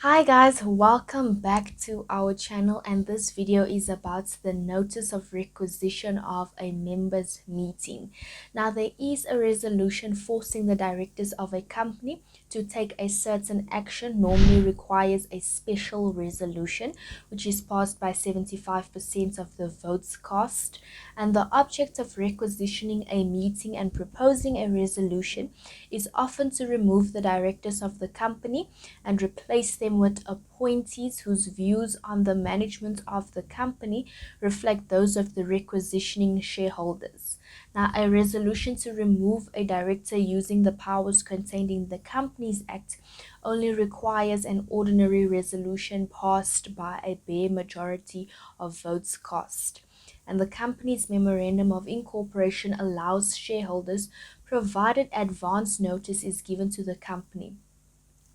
Hi guys, welcome back to our channel, and this video is about the notice of requisition of a members meeting. Now there is a resolution forcing the directors of a company to take a certain action. Normally requires a special resolution which is passed by 75% of the votes cast, and the object of requisitioning a meeting and proposing a resolution is often to remove the directors of the company and replace them with appointees whose views on the management of the company reflect those of the requisitioning shareholders. Now, a resolution to remove a director using the powers contained in the Companies Act only requires an ordinary resolution passed by a bare majority of votes cast. And the company's memorandum of incorporation allows shareholders, provided advance notice is given to the company,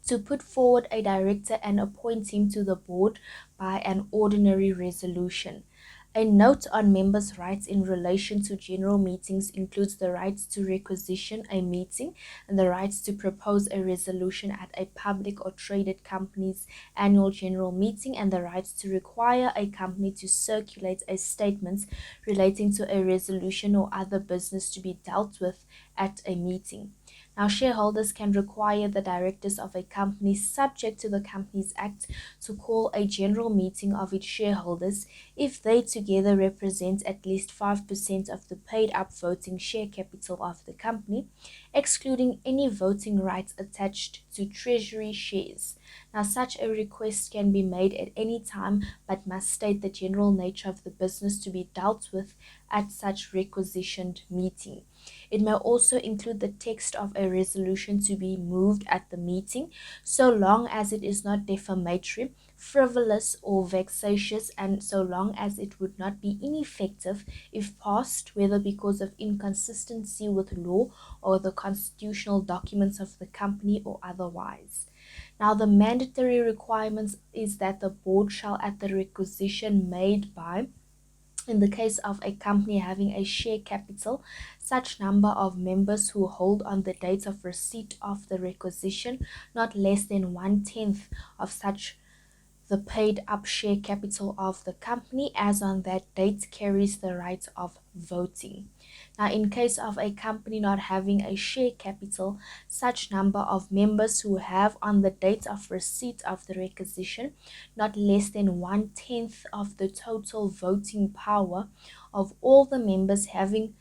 to put forward a director and appoint him to the board by an ordinary resolution. A note on members' rights in relation to general meetings includes the rights to requisition a meeting and the rights to propose a resolution at a public or traded company's annual general meeting, and the rights to require a company to circulate a statement relating to a resolution or other business to be dealt with at a meeting. Now, shareholders can require the directors of a company, subject to the Companies Act, to call a general meeting of its shareholders if they together represent at least 5% of the paid-up voting share capital of the company, excluding any voting rights attached to treasury shares. Now, such a request can be made at any time, but must state the general nature of the business to be dealt with at such requisitioned meeting. It may also include the text of a resolution to be moved at the meeting, so long as it is not defamatory, frivolous, or vexatious, and so long as it would not be ineffective if passed, whether because of inconsistency with law or the constitutional documents of the company or otherwise. Now, the mandatory requirements is that the board shall, at the requisition made by, in the case of a company having a share capital, such number of members who hold on the date of receipt of the requisition not less than 1/10 of such the paid up share capital of the company as on that date carries the right of voting. Now, in case of a company not having a share capital, such number of members who have on the date of receipt of the requisition not less than 1/10 of the total voting power of all the members having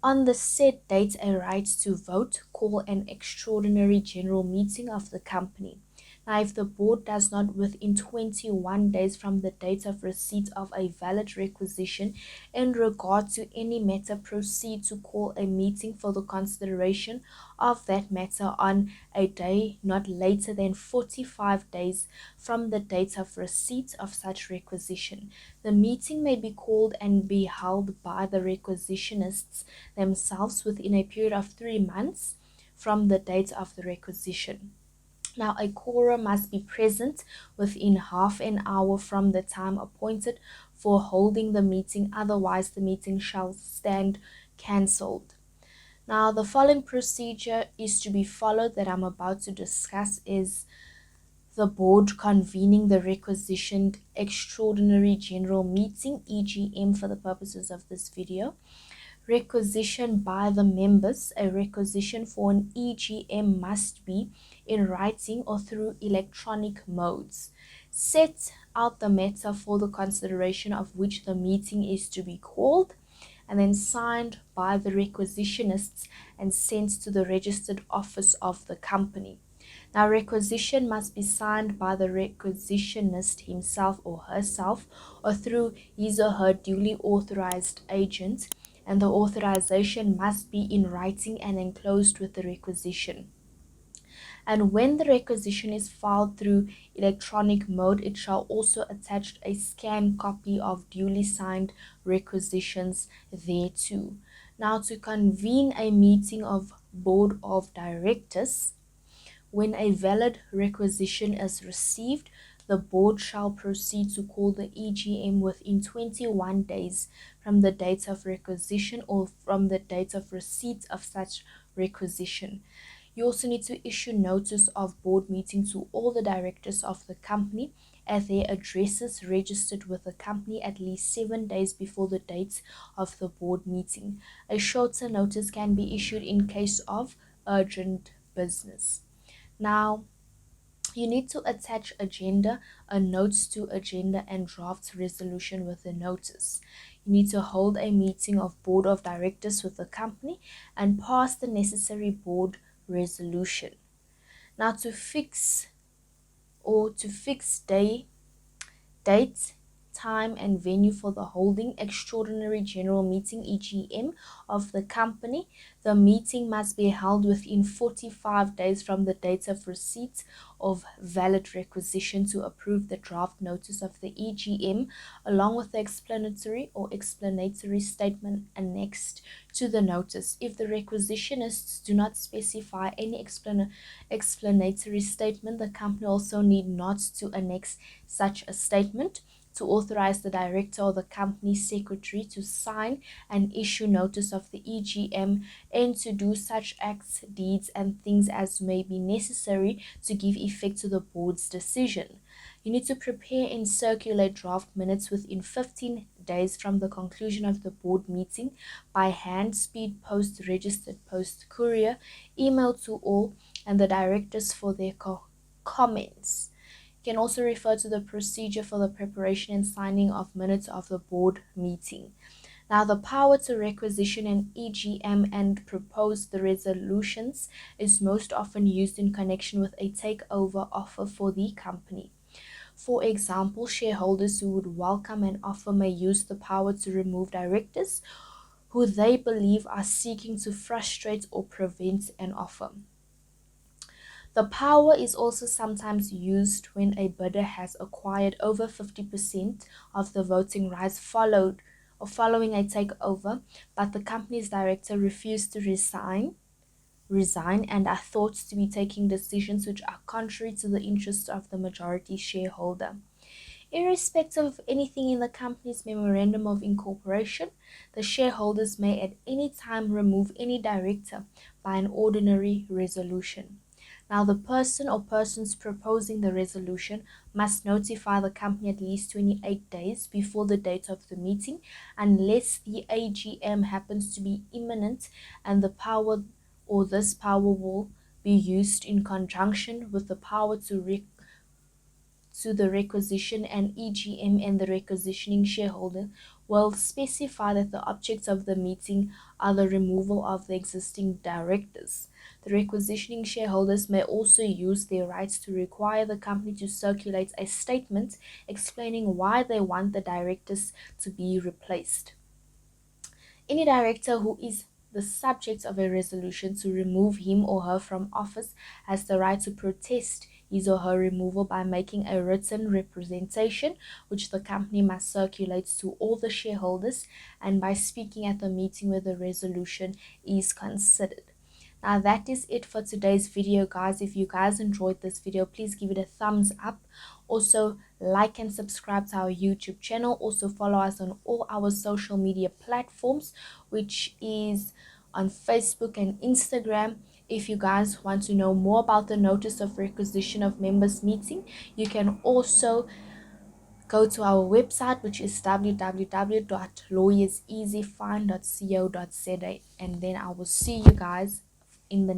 on the said date a right to vote, call an extraordinary general meeting of the company. Now, if the board does not within 21 days from the date of receipt of a valid requisition in regard to any matter proceed to call a meeting for the consideration of that matter on a day not later than 45 days from the date of receipt of such requisition, the meeting may be called and be held by the requisitionists themselves within a period of 3 months from the date of the requisition. Now, a quorum must be present within half an hour from the time appointed for holding the meeting, otherwise the meeting shall stand cancelled. Now, the following procedure is to be followed that I'm about to discuss is the board convening the requisitioned extraordinary general meeting, EGM for the purposes of this video. Requisition by the members. A requisition for an EGM must be in writing or through electronic modes. Set out the matter for the consideration of which the meeting is to be called, and then signed by the requisitionists and sent to the registered office of the company. Now, requisition must be signed by the requisitionist himself or herself, or through his or her duly authorized agent, and the authorization must be in writing and enclosed with the requisition. And when the requisition is filed through electronic mode, it shall also attach a scanned copy of duly signed requisitions thereto. Now, to convene a meeting of board of directors, when a valid requisition is received, the board shall proceed to call the EGM within 21 days from the date of requisition or from the date of receipt of such requisition. You also need to issue notice of board meeting to all the directors of the company at their addresses registered with the company at least 7 days before the date of the board meeting. A shorter notice can be issued in case of urgent business. Now, you need to attach agenda, a notes to agenda, and draft resolution with the notice. You need to hold a meeting of board of directors with the company and pass the necessary board resolution. Now, to fix date, time, and venue for the holding extraordinary general meeting EGM of the company, the meeting must be held within 45 days from the date of receipt of valid requisition to approve the draft notice of the EGM, along with the explanatory statement annexed to the notice. If the requisitionists do not specify any explanatory statement, the company also need not to annex such a statement. To authorize the director or the company secretary to sign and issue notice of the EGM, and to do such acts, deeds, and things as may be necessary to give effect to the board's decision. You need to prepare and circulate draft minutes within 15 days from the conclusion of the board meeting by hand, speed post, registered post, courier, email to all and the directors for their comments. You can also refer to the procedure for the preparation and signing of minutes of the board meeting. Now, the power to requisition an EGM and propose the resolutions is most often used in connection with a takeover offer for the company. For example, shareholders who would welcome an offer may use the power to remove directors who they believe are seeking to frustrate or prevent an offer. The power is also sometimes used when a bidder has acquired over 50% of the voting rights following a takeover, but the company's director refused to resign and are thought to be taking decisions which are contrary to the interests of the majority shareholder. Irrespective of anything in the company's memorandum of incorporation, the shareholders may at any time remove any director by an ordinary resolution. Now, the person or persons proposing the resolution must notify the company at least 28 days before the date of the meeting, unless the AGM happens to be imminent and this power will be used in conjunction with the power to the requisition and EGM, and the requisitioning shareholder will specify that the objects of the meeting are the removal of the existing directors. The requisitioning shareholders may also use their rights to require the company to circulate a statement explaining why they want the directors to be replaced. Any director who is the subject of a resolution to remove him or her from office has the right to protest his or her removal by making a written representation, which the company must circulate to all the shareholders, and by speaking at the meeting where the resolution is considered. Now, that is it for today's video, guys. If you guys enjoyed this video, please give it a thumbs up. Also, like and subscribe to our YouTube channel. Also, follow us on all our social media platforms, which is on Facebook and Instagram. If you guys want to know more about the notice of requisition of members meeting, you can also go to our website, which is www.𝗪𝗲𝗀𝗋𝗋𝗋𝗋𝗋𝗋𝗋𝗋𝗋𝗋𝗋𝗋𝗋𝗋𝗋𝗋, and then I will see you guys in the